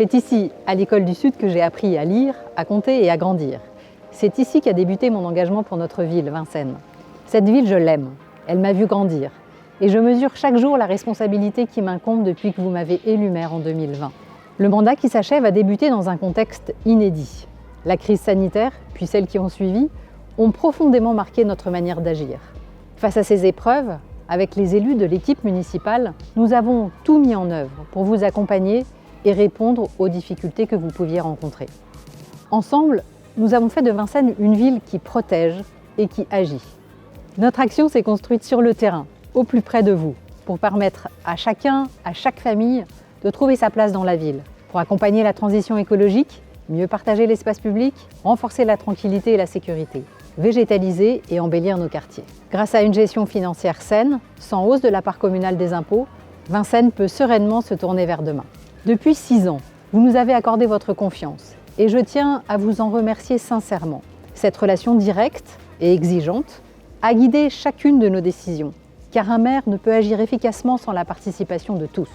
C'est ici, à l'École du Sud, que j'ai appris à lire, à compter et à grandir. C'est ici qu'a débuté mon engagement pour notre ville, Vincennes. Cette ville, je l'aime. Elle m'a vu grandir. Et je mesure chaque jour la responsabilité qui m'incombe depuis que vous m'avez élu maire en 2020. Le mandat qui s'achève a débuté dans un contexte inédit. La crise sanitaire, puis celles qui ont suivi, ont profondément marqué notre manière d'agir. Face à ces épreuves, avec les élus de l'équipe municipale, nous avons tout mis en œuvre pour vous accompagner et répondre aux difficultés que vous pouviez rencontrer. Ensemble, nous avons fait de Vincennes une ville qui protège et qui agit. Notre action s'est construite sur le terrain, au plus près de vous, pour permettre à chacun, à chaque famille, de trouver sa place dans la ville, pour accompagner la transition écologique, mieux partager l'espace public, renforcer la tranquillité et la sécurité, végétaliser et embellir nos quartiers. Grâce à une gestion financière saine, sans hausse de la part communale des impôts, Vincennes peut sereinement se tourner vers demain. Depuis 6 ans, vous nous avez accordé votre confiance et je tiens à vous en remercier sincèrement. Cette relation directe et exigeante a guidé chacune de nos décisions, car un maire ne peut agir efficacement sans la participation de tous.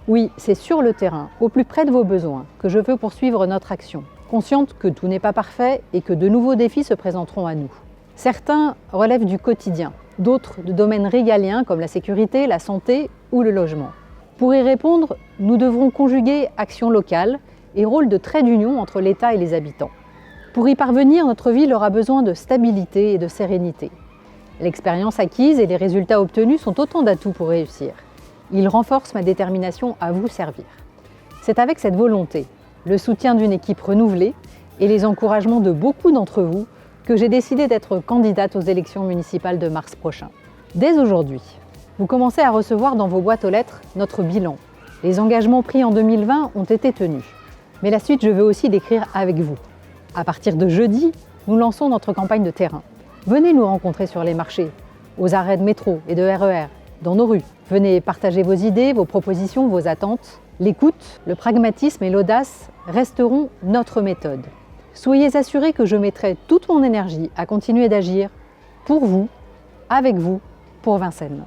Oui, c'est sur le terrain, au plus près de vos besoins, que je veux poursuivre notre action, consciente que tout n'est pas parfait et que de nouveaux défis se présenteront à nous. Certains relèvent du quotidien, d'autres de domaines régaliens comme la sécurité, la santé ou le logement. Pour y répondre, nous devrons conjuguer action locale et rôle de trait d'union entre l'État et les habitants. Pour y parvenir, notre ville aura besoin de stabilité et de sérénité. L'expérience acquise et les résultats obtenus sont autant d'atouts pour réussir. Ils renforcent ma détermination à vous servir. C'est avec cette volonté, le soutien d'une équipe renouvelée et les encouragements de beaucoup d'entre vous que j'ai décidé d'être candidate aux élections municipales de mars prochain. Dès aujourd'hui, vous commencez à recevoir dans vos boîtes aux lettres notre bilan. Les engagements pris en 2020 ont été tenus. Mais la suite, je veux aussi l'écrire avec vous. À partir de jeudi, nous lançons notre campagne de terrain. Venez nous rencontrer sur les marchés, aux arrêts de métro et de RER, dans nos rues. Venez partager vos idées, vos propositions, vos attentes. L'écoute, le pragmatisme et l'audace resteront notre méthode. Soyez assurés que je mettrai toute mon énergie à continuer d'agir pour vous, avec vous, pour Vincennes.